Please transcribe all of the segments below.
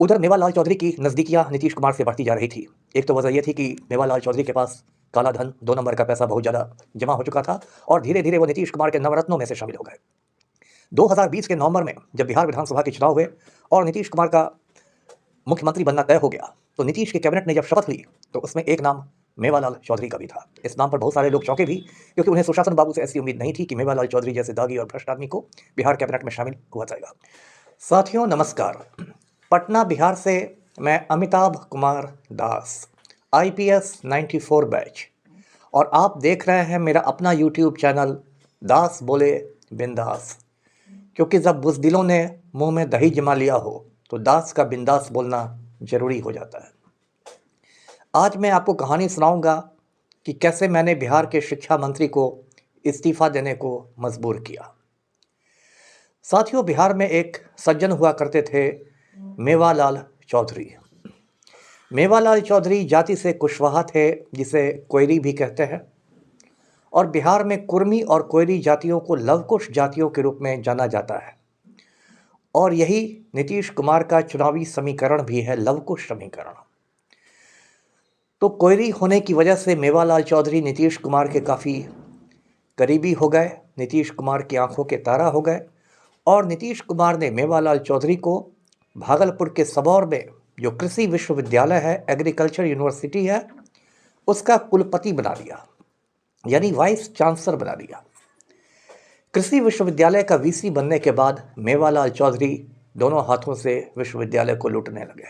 उधर मेवालाल चौधरी की नज़दीकियाँ नीतीश कुमार से बढ़ती जा रही थी। एक तो वजह ये थी कि मेवालाल चौधरी के पास काला धन, 2 नंबर का पैसा बहुत ज़्यादा जमा हो चुका था और धीरे-धीरे वो नीतीश कुमार के नवरत्नों में से शामिल हो गए। 2020 के नवंबर में जब बिहार विधानसभा के चुनाव हुए और नीतीश कुमार का मुख्यमंत्री बनना तय हो गया, तो नीतीश की कैबिनेट ने जब शपथ ली, तो उसमें एक नाम मेवालाल चौधरी का भी था। इस नाम पर बहुत सारे लोग चौंके भी, क्योंकि उन्हें सुशासन बाबू से ऐसी उम्मीद नहीं थी कि मेवालाल चौधरी जैसे दागी और भ्रष्ट आदमी को बिहार कैबिनेट में शामिल हुआ जाएगा। साथियों नमस्कार। पटना बिहार से मैं अमिताभ कुमार दास, IPS 94 बैच, और आप देख रहे हैं मेरा अपना यूट्यूब चैनल दास बोले बिंदास। क्योंकि जब बुज़दिलों ने मुंह में दही जमा लिया हो तो दास का बिंदास बोलना जरूरी हो जाता है। आज मैं आपको कहानी सुनाऊंगा कि कैसे मैंने बिहार के शिक्षा मंत्री को इस्तीफा देने को मजबूर किया। साथियों, बिहार में एक सज्जन हुआ करते थे, मेवालाल चौधरी। मेवालाल चौधरी जाति से कुशवाहा थे, जिसे कोयरी भी कहते हैं, और बिहार में कुर्मी और कोयरी जातियों को लवकुश जातियों के रूप में जाना जाता है। और यही नीतीश कुमार का चुनावी समीकरण भी है, लवकुश समीकरण। तो कोयरी होने की वजह से मेवालाल चौधरी नीतीश कुमार के काफ़ी करीबी हो गए, नीतीश कुमार की आंखों के तारा हो गए, और नीतीश कुमार ने मेवालाल चौधरी को भागलपुर के सबौर में जो कृषि विश्वविद्यालय है, एग्रीकल्चर यूनिवर्सिटी है, उसका कुलपति बना दिया, यानी वाइस चांसलर बना दिया। कृषि विश्वविद्यालय का VC बनने के बाद मेवालाल चौधरी दोनों हाथों से विश्वविद्यालय को लूटने लगे।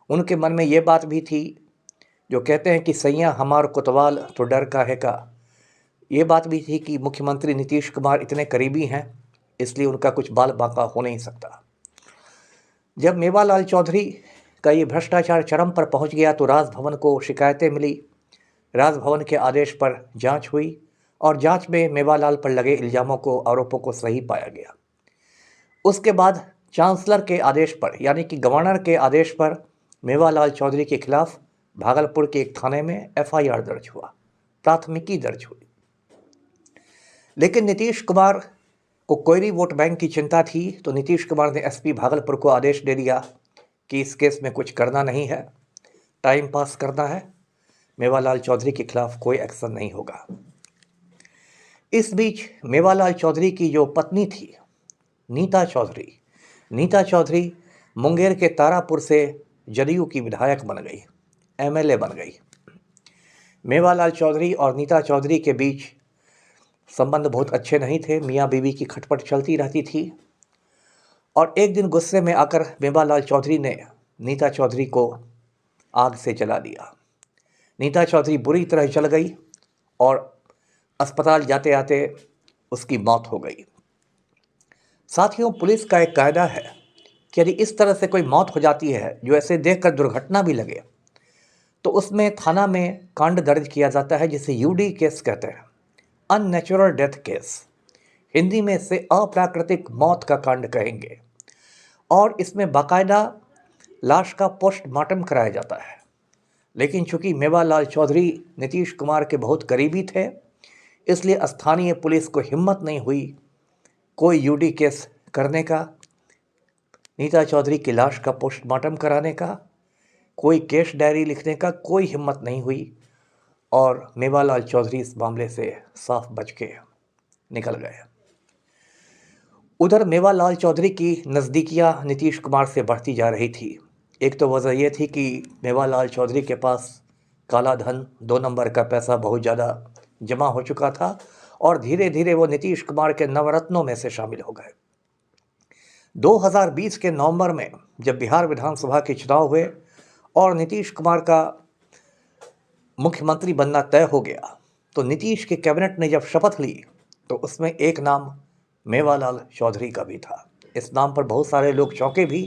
उनके मन में ये बात भी थी, जो कहते हैं कि सैया हमार कोतवाल तो डर काहे का, ये बात भी थी कि मुख्यमंत्री नीतीश कुमार इतने करीबी हैं, इसलिए उनका कुछ बाल बांका हो नहीं सकता। जब मेवालाल चौधरी का ये भ्रष्टाचार चरम पर पहुंच गया तो राजभवन को शिकायतें मिली। राजभवन के आदेश पर जांच हुई और जांच में मेवालाल पर लगे इल्जामों को, आरोपों को सही पाया गया। उसके बाद चांसलर के आदेश पर, यानी कि गवर्नर के आदेश पर, मेवालाल चौधरी के खिलाफ भागलपुर के एक थाने में FIR दर्ज हुआ, प्राथमिकी दर्ज हुई। लेकिन नीतीश कुमार को कोयरी वोट बैंक की चिंता थी, तो नीतीश कुमार ने SP भागलपुर को आदेश दे दिया कि इस केस में कुछ करना नहीं है, टाइम पास करना है, मेवालाल चौधरी के खिलाफ कोई एक्शन नहीं होगा। इस बीच मेवालाल चौधरी की जो पत्नी थी, नीता चौधरी मुंगेर के तारापुर से जदयू की विधायक बन गई, MLA बन गई। मेवालाल चौधरी और नीता चौधरी के बीच संबंध बहुत अच्छे नहीं थे, मियाँ बीवी की खटपट चलती रहती थी। और एक दिन गुस्से में आकर मेवालाल चौधरी ने नीता चौधरी को आग से जला दिया। नीता चौधरी बुरी तरह जल गई और अस्पताल जाते आते उसकी मौत हो गई। साथियों, पुलिस का एक कायदा है कि यदि इस तरह से कोई मौत हो जाती है, जो ऐसे देखकर दुर्घटना भी लगे, तो उसमें थाना में कांड दर्ज किया जाता है, जिसे UD केस कहते हैं, अननेचुरल डेथ केस। हिंदी में इसे अप्राकृतिक मौत का कांड कहेंगे। और इसमें बाकायदा लाश का पोस्टमार्टम कराया जाता है। लेकिन चूंकि मेवालाल चौधरी नीतीश कुमार के बहुत करीबी थे, इसलिए स्थानीय पुलिस को हिम्मत नहीं हुई कोई UD केस करने का, नीता चौधरी की लाश का पोस्टमार्टम कराने का, कोई केस डायरी लिखने का कोई हिम्मत नहीं हुई, और मेवालाल चौधरी इस मामले से साफ बच के निकल गए। उधर मेवालाल चौधरी की नज़दीकियाँ नीतीश कुमार से बढ़ती जा रही थी। एक तो वजह यह थी कि मेवालाल चौधरी के पास काला धन, 2 नंबर का पैसा बहुत ज़्यादा जमा हो चुका था और धीरे धीरे वो नीतीश कुमार के नवरत्नों में से शामिल हो गए। 2020 के नवंबर में जब बिहार विधानसभा के चुनाव हुए और नीतीश कुमार का मुख्यमंत्री बनना तय हो गया, तो नीतीश की कैबिनेट ने जब शपथ ली, तो उसमें एक नाम मेवालाल चौधरी का भी था। इस नाम पर बहुत सारे लोग चौंके भी,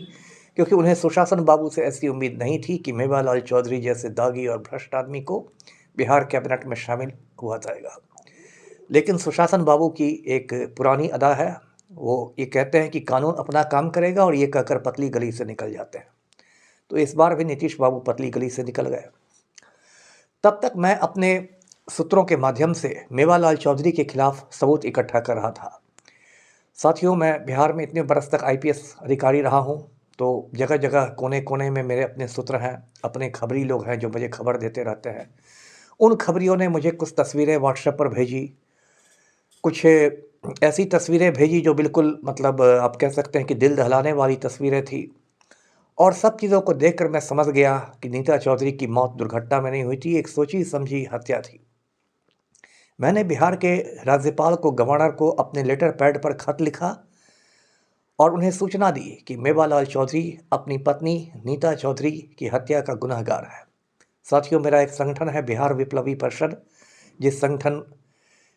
क्योंकि उन्हें सुशासन बाबू से ऐसी उम्मीद नहीं थी कि मेवालाल चौधरी जैसे दागी और भ्रष्ट आदमी को बिहार कैबिनेट में शामिल हुआ जाएगा। लेकिन सुशासन बाबू की एक पुरानी अदा है, वो ये कहते हैं कि कानून अपना काम करेगा, और ये कहकर पतली गली से निकल जाते हैं। तो इस बार भी नीतीश बाबू पतली गली से निकल गए। तब तक मैं अपने सूत्रों के माध्यम से मेवालाल चौधरी के खिलाफ सबूत इकट्ठा कर रहा था। साथियों, मैं बिहार में इतने बरस तक IPS अधिकारी रहा हूँ, तो जगह जगह कोने कोने में मेरे अपने सूत्र हैं, अपने खबरी लोग हैं जो मुझे खबर देते रहते हैं। उन खबरियों ने मुझे कुछ तस्वीरें व्हाट्सएप पर भेजी, कुछ ऐसी तस्वीरें भेजी जो बिल्कुल मतलब आप कह सकते हैं कि दिल दहलाने वाली तस्वीरें थी। और सब चीज़ों को देखकर मैं समझ गया कि नीता चौधरी की मौत दुर्घटना में नहीं हुई थी, एक सोची समझी हत्या थी। मैंने बिहार के राज्यपाल को, गवर्नर को अपने लेटर पैड पर खत लिखा और उन्हें सूचना दी कि मेवालाल चौधरी अपनी पत्नी नीता चौधरी की हत्या का गुनहगार है। साथियों, मेरा एक संगठन है बिहार विप्लवी परिषद, जिस संगठन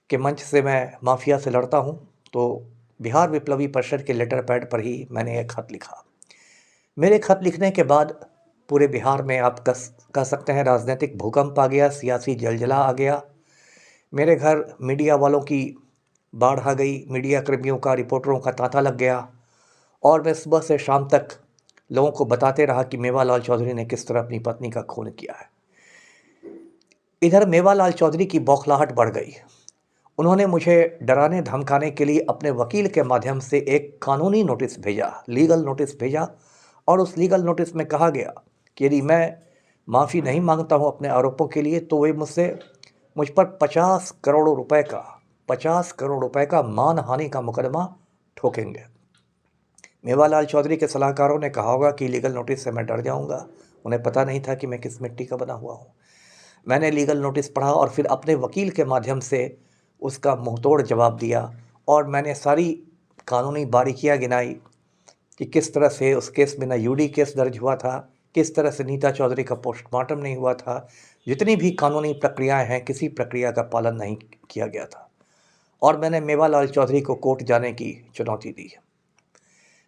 के मंच से मैं माफिया से लड़ता हूं। तो बिहार विप्लवी परिषद के लेटर पैड पर ही मैंने एक खत लिखा। मेरे खत लिखने के बाद पूरे बिहार में आप कह सकते हैं राजनीतिक भूकंप आ गया, सियासी जलजला आ गया। मेरे घर मीडिया वालों की बाढ़ आ गई, मीडिया कर्मियों का, रिपोर्टरों का तांता लग गया और मैं सुबह से शाम तक लोगों को बताते रहा कि मेवालाल चौधरी ने किस तरह अपनी पत्नी का खून किया है। इधर मेवालाल चौधरी की बौखलाहट बढ़ गई। उन्होंने मुझे डराने धमकाने के लिए अपने वकील के माध्यम से एक कानूनी नोटिस भेजा, लीगल नोटिस भेजा। और उस लीगल नोटिस में कहा गया कि यदि मैं माफ़ी नहीं मांगता हूं अपने आरोपों के लिए तो वे मुझ पर 50 करोड़ रुपए का मानहानि का मुकदमा ठोकेंगे। मेवालाल चौधरी के सलाहकारों ने कहा होगा कि लीगल नोटिस से मैं डर जाऊंगा। उन्हें पता नहीं था कि मैं किस मिट्टी का बना हुआ हूं। मैंने लीगल नोटिस पढ़ा और फिर अपने वकील के माध्यम से उसका मुंहतोड़ जवाब दिया और मैंने सारी कानूनी बारीकियां गिनाई कि किस तरह से उस केस में ना यूडी केस दर्ज हुआ था, किस तरह से नीता चौधरी का पोस्टमार्टम नहीं हुआ था, जितनी भी कानूनी प्रक्रियाएं हैं किसी प्रक्रिया का पालन नहीं किया गया था। और मैंने मेवालाल चौधरी को कोर्ट जाने की चुनौती दी।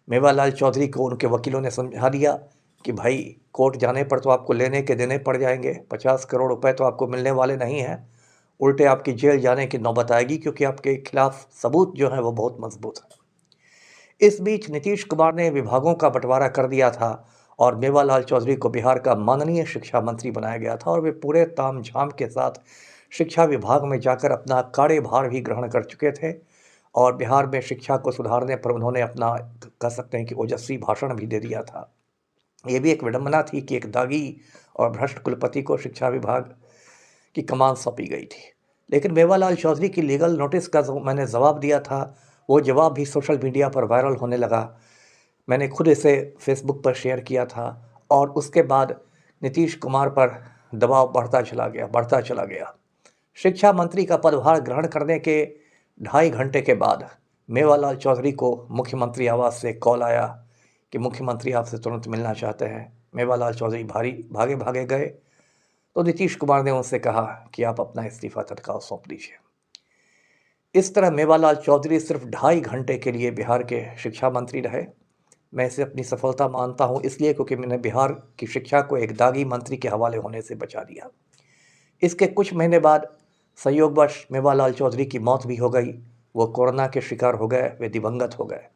मेवालाल चौधरी को उनके वकीलों ने समझा दिया कि भाई कोर्ट जाने पर तो आपको लेने के देने पड़ जाएंगे, 50 करोड़ रुपए तो आपको मिलने वाले नहीं हैं, उल्टे आपकी जेल जाने की नौबत आएगी क्योंकि आपके खिलाफ सबूत जो है वो बहुत मजबूत है। इस बीच नीतीश कुमार ने विभागों का बंटवारा कर दिया था और मेवालाल चौधरी को बिहार का माननीय शिक्षा मंत्री बनाया गया था और वे पूरे तामझाम के साथ शिक्षा विभाग में जाकर अपना कार्यभार भी ग्रहण कर चुके थे और बिहार में शिक्षा को सुधारने पर उन्होंने अपना कह सकते हैं कि ओजस्वी भाषण भी दे दिया था। ये भी एक विडंबना थी कि एक दागी और भ्रष्ट कुलपति को शिक्षा विभाग की कमान सौंपी गई थी। लेकिन मेवालाल चौधरी की लीगल नोटिस का जो मैंने जवाब दिया था वो जवाब भी सोशल मीडिया पर वायरल होने लगा। मैंने खुद इसे फेसबुक पर शेयर किया था और उसके बाद नीतीश कुमार पर दबाव बढ़ता चला गया। शिक्षा मंत्री का पदभार ग्रहण करने के 2.5 घंटे के बाद मेवालाल चौधरी को मुख्यमंत्री आवास से कॉल आया कि मुख्यमंत्री आपसे तुरंत मिलना चाहते हैं। मेवालाल चौधरी भागे भागे गए तो नीतीश कुमार ने उनसे कहा कि आप अपना इस्तीफा तत्काल सौंप दीजिए। इस तरह मेवालाल चौधरी सिर्फ 2.5 घंटे के लिए बिहार के शिक्षा मंत्री रहे। मैं इसे अपनी सफलता मानता हूं इसलिए क्योंकि मैंने बिहार की शिक्षा को एक दागी मंत्री के हवाले होने से बचा दिया। इसके कुछ महीने बाद संयोगवश मेवालाल चौधरी की मौत भी हो गई। वो कोरोना के शिकार हो गए, वे दिवंगत हो गए।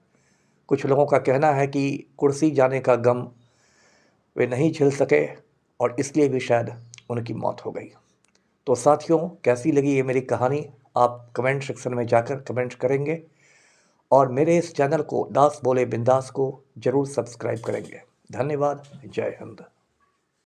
कुछ लोगों का कहना है कि कुर्सी जाने का गम वे नहीं झेल सके और इसलिए भी शायद उनकी मौत हो गई। तो साथियों, कैसी लगी ये मेरी कहानी आप कमेंट सेक्शन में जाकर कमेंट करेंगे और मेरे इस चैनल को दास बोले बिंदास को जरूर सब्सक्राइब करेंगे। धन्यवाद। जय हिंद।